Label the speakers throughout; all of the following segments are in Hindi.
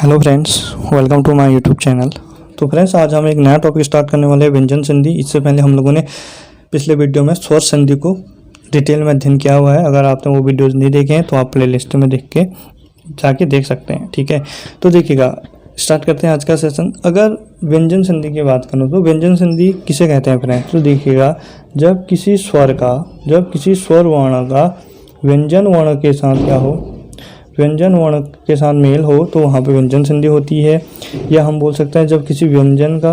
Speaker 1: Hello friends, welcome to my YouTube channel. तो फ्रेंड्स, आज हम एक नया टॉपिक स्टार्ट करने वाले हैं, व्यंजन संधि। इससे पहले हम लोगों ने पिछले वीडियो में स्वर संधि को डिटेल में अध्ययन किया हुआ है। अगर आपने वो वीडियोज़ नहीं देखे हैं तो आप प्ले लिस्ट में देख के जाके देख सकते हैं, ठीक है। तो देखिएगा, स्टार्ट करते हैं आज का सेशन। अगर व्यंजन संधि की बात करूँ तो व्यंजन संधि किसे कहते हैं फ्रेंड्स? तो देखिएगा, जब किसी स्वर वर्ण का व्यंजन वर्ण के साथ क्या हो, व्यंजन वर्ण के साथ मेल हो तो वहाँ पे व्यंजन संधि होती है। या हम बोल सकते हैं जब किसी व्यंजन का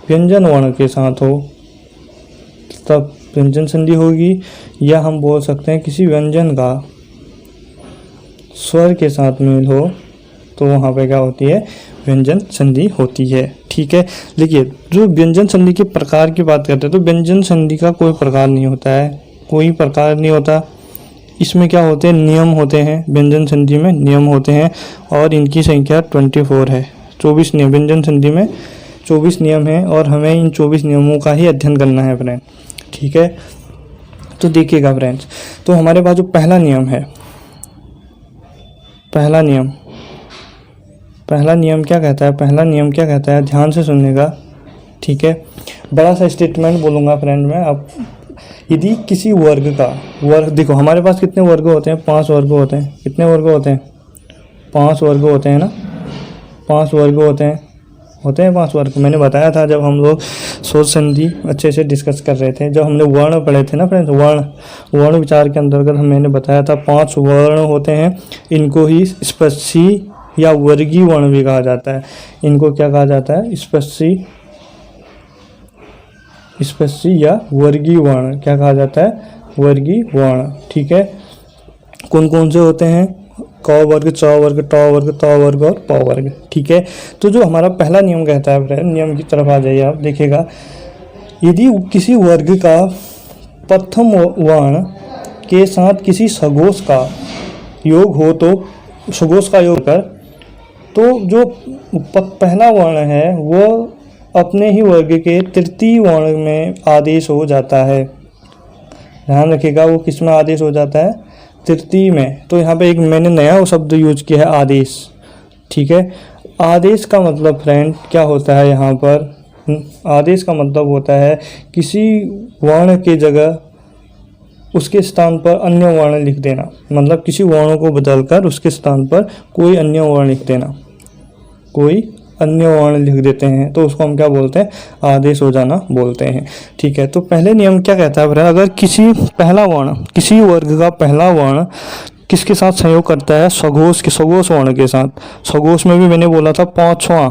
Speaker 1: व्यंजन वर्ण के साथ हो तब व्यंजन संधि होगी। या हम बोल सकते हैं किसी व्यंजन का स्वर के साथ मेल हो तो वहाँ पे क्या होती है, व्यंजन संधि होती है, ठीक है। देखिए, जो व्यंजन संधि के प्रकार की बात करते हैं तो व्यंजन संधि का कोई प्रकार नहीं होता है, कोई प्रकार नहीं होता। इसमें क्या होते हैं, नियम होते हैं। व्यंजन संधि में नियम होते हैं और इनकी संख्या 24 है। 24 नियम, व्यंजन संधि में 24 नियम हैं और हमें इन 24 नियमों का ही अध्ययन करना है फ्रेंड, ठीक है। तो देखिएगा फ्रेंड्स, तो हमारे पास जो पहला नियम है, पहला नियम क्या कहता है? पहला नियम क्या कहता है, ध्यान से सुनने, ठीक है। बड़ा सा स्टेटमेंट बोलूँगा फ्रेंड मैं। अब यदि किसी वर्ग का देखो, हमारे पास कितने वर्ग होते हैं? 5 वर्ग होते हैं। कितने वर्ग होते हैं? 5 वर्ग होते हैं ना, 5 वर्ग होते हैं 5 वर्ग। मैंने बताया था जब हम लोग स्वर संधि अच्छे से डिस्कस कर रहे थे, जब हमने वर्ण पढ़े थे ना फ्रेंड्स, वर्ण विचार के अंतर्गत मैंने बताया था 5 वर्ण होते हैं। इनको ही स्पर्शी या वर्गीय वर्ण भी कहा जाता है। इनको क्या कहा जाता है? स्पर्शी या वर्गीय वर्ण। क्या कहा जाता है? वर्गीय वर्ण, ठीक है। कौन कौन से होते हैं? क वर्ग, च वर्ग, ट वर्ग, त वर्ग और प वर्ग, ठीक है। तो जो हमारा पहला नियम कहता है फ्रेंड, नियम की तरफ आ जाइए आप। देखिएगा, यदि किसी वर्ग का प्रथम वर्ण के साथ किसी सघोष का योग हो तो सघोष का योग कर, तो जो पहला वर्ण है वो अपने ही वर्ग के तृतीय वर्ण में आदेश हो जाता है। ध्यान रखिएगा, वो किस में आदेश हो जाता है? तृतीय में। तो यहाँ पे एक मैंने नया शब्द यूज किया है, आदेश, ठीक है। आदेश का मतलब फ्रेंड क्या होता है यहाँ पर? आदेश का मतलब होता है किसी वर्ण के जगह उसके स्थान पर अन्य वर्ण लिख देना। मतलब किसी वर्ण को बदलकर उसके स्थान पर कोई अन्य वर्ण लिख देना, कोई अन्य वर्ण लिख देते हैं तो उसको हम क्या बोलते हैं? आदेश हो जाना बोलते हैं, ठीक है। तो पहले नियम क्या कहता है? अगर किसी वर्ग का पहला वर्ण किसके साथ संयोग करता है? सघोष वर्ण के साथ। सघोष में भी मैंने बोला था 5वां,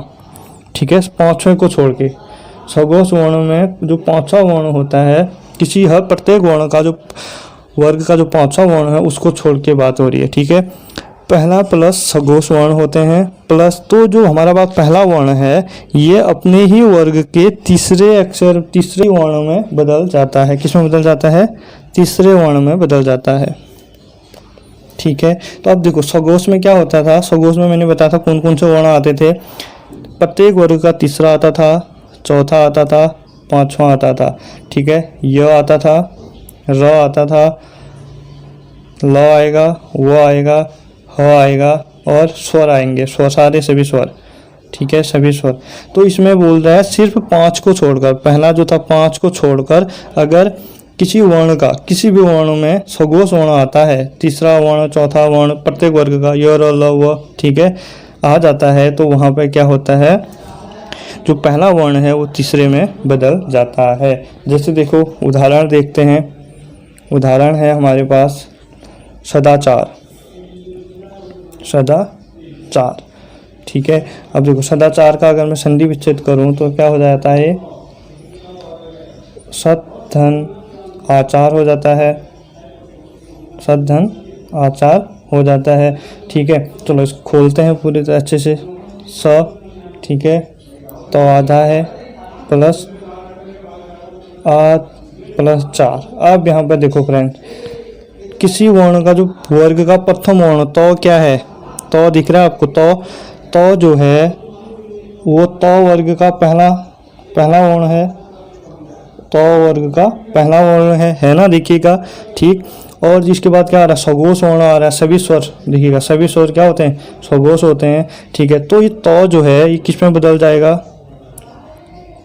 Speaker 1: ठीक है। 5वें को छोड़ के सघोष वर्ण में जो 5वां वर्ण होता है, किसी हर प्रत्येक वर्ण का जो वर्ग का जो 5वां वर्ण है उसको छोड़ के बात हो रही है, ठीक है। पहला प्लस सघोष वर्ण होते हैं प्लस, तो जो हमारा पास पहला वर्ण है ये अपने ही वर्ग के तीसरे वर्ण में बदल जाता है। किस में बदल जाता है? तीसरे वर्ण में बदल जाता है, ठीक है। तो अब देखो, सघोष में क्या होता था? सघोष में मैंने बताया था कौन कौन से वर्ण आते थे। प्रत्येक वर्ग का तीसरा आता था, चौथा आता था, 5वां आता था, ठीक है। य आता था, र आता था, ल आएगा, व आएगा, ह आएगा और स्वर आएंगे, सारे सभी स्वर, ठीक है, सभी स्वर। तो इसमें बोल रहा है सिर्फ 5 को छोड़कर, पहला जो था 5 को छोड़कर अगर किसी वर्ण का किसी भी वर्ण में सघोष वर्ण आता है, तीसरा वर्ण, चौथा वर्ण, प्रत्येक वर्ग का य, र, ल, व, ठीक है, आ जाता है, तो वहाँ पे क्या होता है? जो पहला वर्ण है वो तीसरे में बदल जाता है। जैसे देखो, उदाहरण देखते हैं। उदाहरण है हमारे पास सदाचार, ठीक है। अब देखो, सदाचार का अगर मैं संधि विच्छेद करूं तो क्या हो जाता है? सत धन आचार हो जाता है, सत धन आचार हो जाता है, ठीक है। चलो इसको खोलते हैं पूरी तरह अच्छे से। ठीक है, तो आधा है प्लस प्लस 4। अब यहाँ पर देखो फ्रेंड, किसी वर्ण का जो वर्ग का प्रथम वर्ण तो क्या है? तो दिख रहा है आपको? तो जो है वो तो वर्ग का पहला वर्ण है, तो वर्ग का पहला वर्ण है ना, देखिएगा, ठीक। और जिसके बाद क्या आ रहा है, सघोष वर्ण आ रहा है, सभी स्वर देखिएगा, सभी स्वर क्या होते हैं, सघोष होते हैं। ठीक है, तो ये तो जो है ये किस में बदल जाएगा,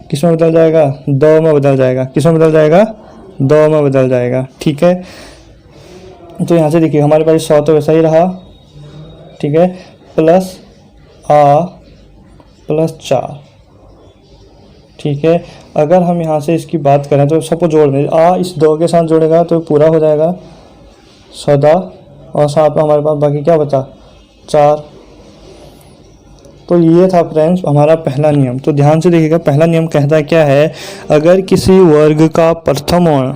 Speaker 1: किस में बदल जाएगा, द में बदल जाएगा। किस में बदल जाएगा, द में बदल जाएगा। ठीक है, तो यहाँ से देखिए हमारे पास सौ तो वैसा ही रहा। ठीक है, प्लस आ प्लस चार। ठीक है, अगर हम यहाँ से इसकी बात करें तो सबको जोड़ दें, आ इस दो के साथ जोड़ेगा तो पूरा हो जाएगा सदा, और साथ में हमारे पास बाकी क्या बचा, चार। तो ये था फ्रेंड्स हमारा पहला नियम। तो ध्यान से देखिएगा, पहला नियम कहता क्या है, अगर किसी वर्ग का प्रथम वर्ण,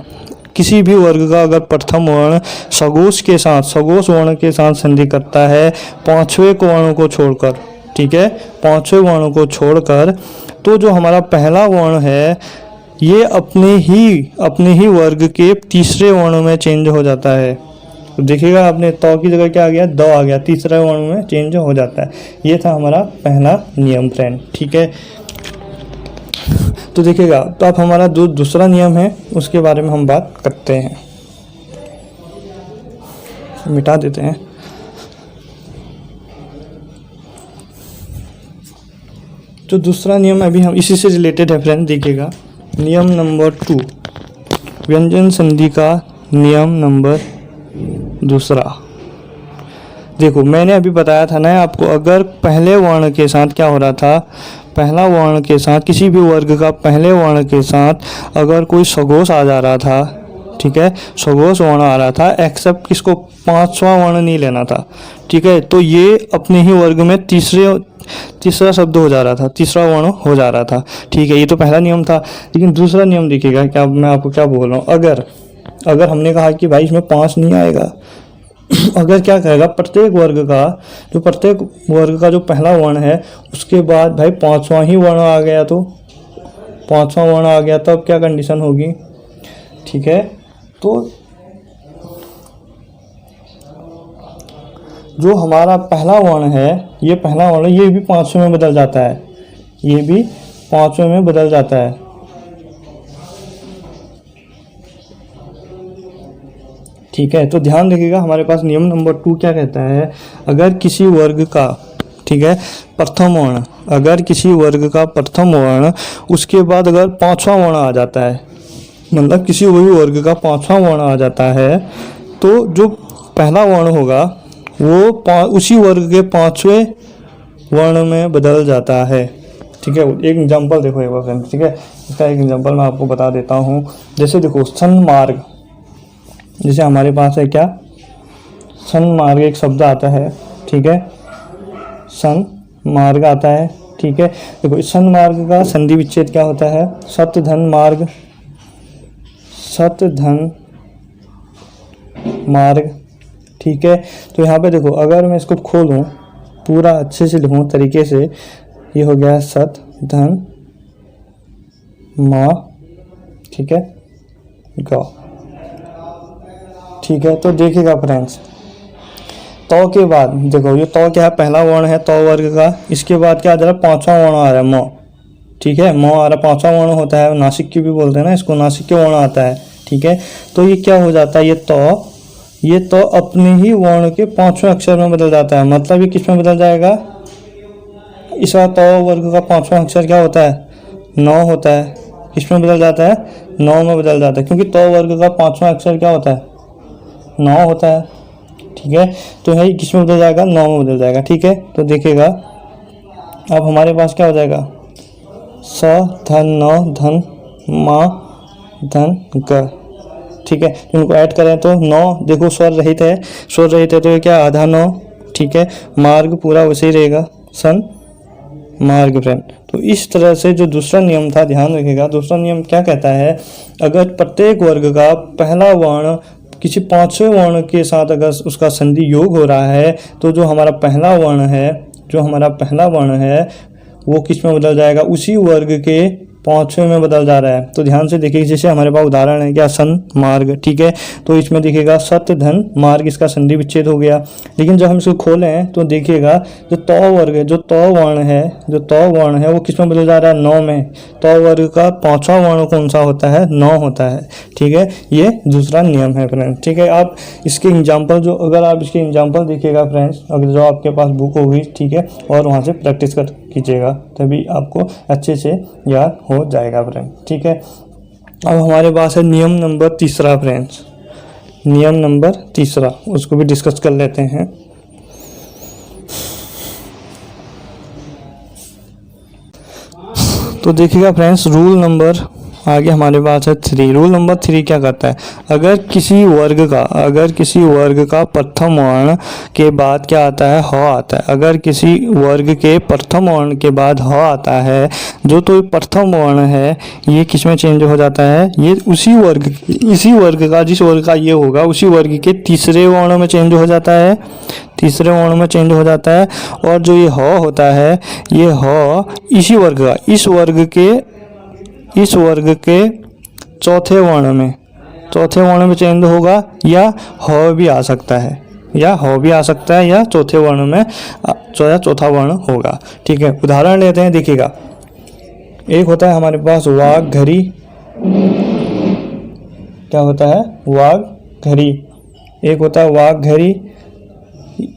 Speaker 1: किसी भी वर्ग का अगर प्रथम वर्ण सघोष के साथ, सघोष वर्ण के साथ संधि करता है पांचवें को वर्ण को छोड़कर, ठीक है, पांचवें वर्ण को छोड़कर, तो जो हमारा पहला वर्ण है ये अपने ही वर्ग के तीसरे वर्ण में चेंज हो जाता है। तो देखिएगा आपने तो की जगह क्या आ गया, द आ गया, तीसरे वर्ण में चेंज हो जाता है। ये था हमारा पहला नियम फ्रेंड। ठीक है, तो देखिएगा, तो अब हमारा दूसरा नियम है उसके बारे में हम बात करते हैं, मिटा देते हैं। तो दूसरा नियम अभी हम इसी से रिलेटेड है फ्रेंड, देखिएगा नियम नंबर 2, व्यंजन संधि का नियम नंबर दूसरा। देखो मैंने अभी बताया था ना आपको, अगर पहले वर्ण के साथ क्या हो रहा था, पहला वर्ण के साथ, किसी भी वर्ग का पहले वर्ण के साथ अगर कोई सघोष आ जा रहा था, ठीक है, सघोष वर्ण आ रहा था, एक्सेप्ट किसको, पांचवा वर्ण नहीं लेना था। ठीक है, तो ये अपने ही वर्ग में तीसरा शब्द हो जा रहा था, तीसरा वर्ण हो जा रहा था। ठीक है, ये तो पहला नियम था। लेकिन दूसरा नियम देखिएगा, क्या मैं आपको क्या बोल रहा हूँ, अगर हमने कहा कि भाई इसमें 5 नहीं आएगा, अगर क्या कहेगा, प्रत्येक वर्ग का जो पहला वर्ण है उसके बाद भाई पांचवा ही वर्ण आ गया, तो पांचवा वर्ण आ गया तो अब क्या कंडीशन होगी। ठीक है, तो जो हमारा पहला वर्ण है, ये पहला वर्ण, ये भी पांचवें में बदल जाता है, ये भी पांचवें में बदल जाता है। ठीक है, तो ध्यान रखिएगा, हमारे पास नियम नंबर 2 क्या कहता है, अगर किसी वर्ग का, ठीक है, प्रथम वर्ण, अगर किसी वर्ग का प्रथम वर्ण उसके बाद अगर पांचवा वर्ण आ जाता है, मतलब किसी वही वर्ग का पांचवा वर्ण आ जाता है, तो जो पहला वर्ण होगा वो उसी वर्ग के पांचवें वर्ण में बदल जाता है। ठीक है, एक एग्जांपल देखो एक बार फ्रेंड। ठीक है, इसका एक एग्जांपल मैं आपको बता देता हूँ। जैसे देखो सन्मार्ग, जैसे हमारे पास है क्या, सन्मार्ग एक शब्द आता है। ठीक है, सन्मार्ग आता है। ठीक है, देखो इस सन्मार्ग का संधि विच्छेद क्या होता है, सत धन मार्ग, सत धन मार्ग। ठीक है, तो यहाँ पे देखो अगर मैं इसको खोलूँ पूरा अच्छे से लिखूँ तरीके से, ये हो गया सत धन मा, ठीक है, ग। ठीक है, तो देखिएगा फ्रेंड्स, तो के बाद देखो ये तो क्या है, पहला वर्ण है तो वर्ग का, इसके बाद क्या आ जा रहा है, पांचवा वर्ण आ रहा है म। ठीक है, म आ रहा, पांचवा वर्ण होता है, नासिक की भी बोलते हैं ना इसको, नासिक के वर्ण आता है। ठीक है, तो ये क्या हो जाता है, ये तो अपने ही वर्ण के पांचवें अक्षर में बदल जाता है। मतलब ये किस में बदल जाएगा, इस बार तो वर्ग का पांचवा अक्षर क्या होता है, 9 होता है। किस में बदल जाता है, 9 में बदल जाता है, क्योंकि तो वर्ग का पांचवा अक्षर क्या होता है, 9 होता है। ठीक है, तो है किस में बदल जाएगा, 9 में बदल जाएगा। ठीक है, तो देखिएगा अब हमारे पास क्या हो जाएगा, स धन 9 धन मा धन ग। ठीक है, इनको ऐड करें तो 9, देखो स्वर रहित है, स्वर रहित है तो ये क्या आधा 9। ठीक है, मार्ग पूरा वैसे ही रहेगा, सन मार्ग फ्रेंड। तो इस तरह से जो दूसरा नियम था, ध्यान रखिएगा, दूसरा नियम क्या कहता है, अगर प्रत्येक वर्ग का पहला वर्ण किसी पांचवें वर्ण के साथ अगर उसका संधि योग हो रहा है, तो जो हमारा पहला वर्ण है, वो किस में बदल जाएगा, उसी वर्ग के पांचवें में बदल जा रहा है। तो ध्यान से देखिए, जैसे हमारे पास उदाहरण है क्या, सन मार्ग, ठीक है। तो इसमें देखिएगा सत्य धन मार्ग, इसका संधि विच्छेद हो गया। लेकिन जब हम इसको खोले हैं तो देखिएगा जो तौ वर्ग है, जो तौ वर्ण है वो किस में बदल जा रहा है, नौ में। तौ वर्ग का पांचवा वर्ण कौन सा होता है, नौ होता है, ठीक है। ये दूसरा नियम है फ्रेंड्स, ठीक है। आप इसके एग्जाम्पल जो, अगर आप इसके एग्जाम्पल देखिएगा फ्रेंड्स, अगर जो आपके पास बुक होगी, ठीक है, और वहाँ से प्रैक्टिस कर कीजिएगा, तभी आपको अच्छे से याद हो जाएगा फ्रेंड, ठीक है। अब हमारे पास है नियम नंबर तीसरा फ्रेंड्स, नियम नंबर तीसरा, उसको भी डिस्कस कर लेते हैं। तो देखिएगा फ्रेंड्स, रूल नंबर आगे हमारे पास है 3। रूल नंबर 3 क्या कहता है, अगर किसी वर्ग का प्रथम वर्ण के बाद क्या आता है, ह आता है। अगर किसी वर्ग के प्रथम वर्ण के बाद ह आता है, जो तो प्रथम वर्ण है ये किस में चेंज हो जाता है, ये इसी वर्ग का, जिस वर्ग का ये होगा उसी वर्ग के तीसरे वर्ण में चेंज हो जाता है, तीसरे वर्ण में चेंज हो जाता है। और जो ये ह होता है, ये ह इसी वर्ग का, इस वर्ग के चौथे वर्ण में चेंज होगा, या ह भी आ सकता है, या चौथे वर्ण में चौथा वर्ण होगा, ठीक है। उदाहरण लेते हैं, देखिएगा, एक होता है हमारे पास वाघ घरी, क्या होता है, वाघ घरी। एक होता है वाघ घरी,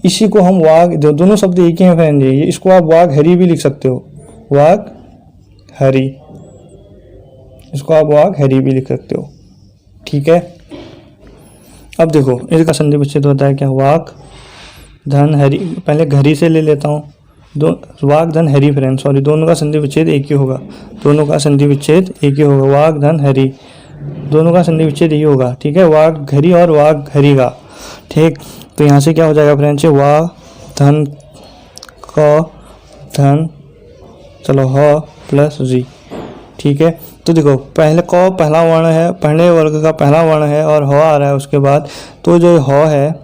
Speaker 1: इसी को हम वाघ, दोनों शब्द एक ही हैं फ्रेंड जी, इसको आप वाघ हरी भी लिख सकते हो, वाघ हरी, इसको आप वाघ हरी भी लिख सकते हो, ठीक है। अब देखो इसका संधि विच्छेद होता है क्या, वाघ धन हरी, पहले घरी से ले लेता हूँ, वाघ धन हरी फ्रेंड, सॉरी, दोनों का संधि विच्छेद एक ही होगा, वाघ धन हरी, दोनों का संधि विच्छेद यही होगा, ठीक है, वाघ घरी और वाघ हरी का, ठीक। तो यहाँ से क्या हो जाएगा फ्रेंड्स, वाघ धन क धन, चलो ह प्लस री, ठीक है। तो देखो पहले क पहला वर्ण है, पहले वर्ग का पहला वर्ण है, और ह आ रहा है उसके बाद, तो जो ह है,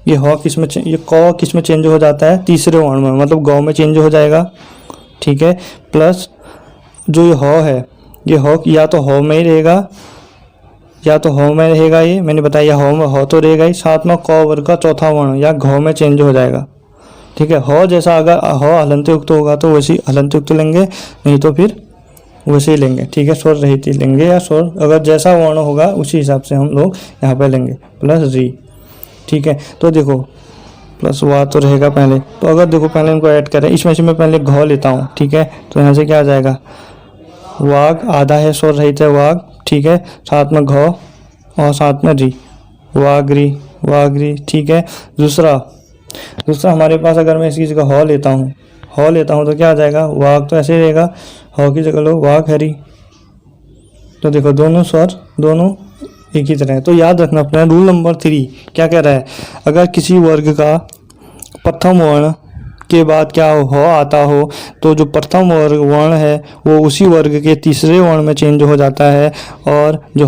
Speaker 1: ये ह किस में, ये क किस में चेंज हो जाता है, तीसरे वर्ण में, मतलब गौ में चेंज हो जाएगा, ठीक है। प्लस जो ये ह है, ये ह या तो ह में ही रहेगा, ये मैंने बताया, ह तो रहेगा ही, साथ में क वर्ग का चौथा वर्ण या घ में चेंज हो जाएगा, ठीक है। ह जैसा अगर ह हलंत युक्त होगा तो वैसी हलंत युक्त लेंगे, नहीं तो फिर वैसे ही लेंगे, ठीक है, स्वर रहित ही लेंगे, या स्वर अगर जैसा वर्ण होगा उसी हिसाब से हम लोग यहाँ पे लेंगे, प्लस री, ठीक है। तो देखो प्लस वा तो रहेगा पहले, तो अगर देखो पहले इनको ऐड करें, इसमें से मैं पहले घ लेता हूँ, ठीक है। तो यहाँ से क्या आ जाएगा, वाघ आधा है, स्वर रहित है वाघ, ठीक है, साथ में घ और साथ में री, वाघरी, ठीक है। दूसरा हमारे पास, अगर मैं इसकी जगह ह लेता हूँ, तो क्या आ जाएगा, वाघ तो ऐसे ही रहेगा, ह की जगह लो वाघ हरी। तो देखो दोनों स्वर दोनों एक ही तरह है। तो याद रखना अपना रूल नंबर 3 क्या कह रहा है, अगर किसी वर्ग का प्रथम वर्ण के बाद क्या हो आता हो, तो जो प्रथम वर्ण है वो उसी वर्ग के तीसरे वर्ण में चेंज हो जाता है, और जो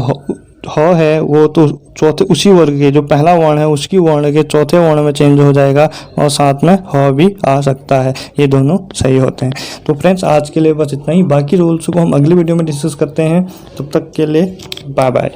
Speaker 1: ह है वो तो चौथे, उसी वर्ग के जो पहला वर्ण है उसकी वर्ण के चौथे वर्ण में चेंज हो जाएगा, और साथ में ह भी आ सकता है, ये दोनों सही होते हैं। तो फ्रेंड्स आज के लिए बस इतना ही, बाकी रूल्स को हम अगली वीडियो में डिस्कस करते हैं, तब तक के लिए बाय बाय।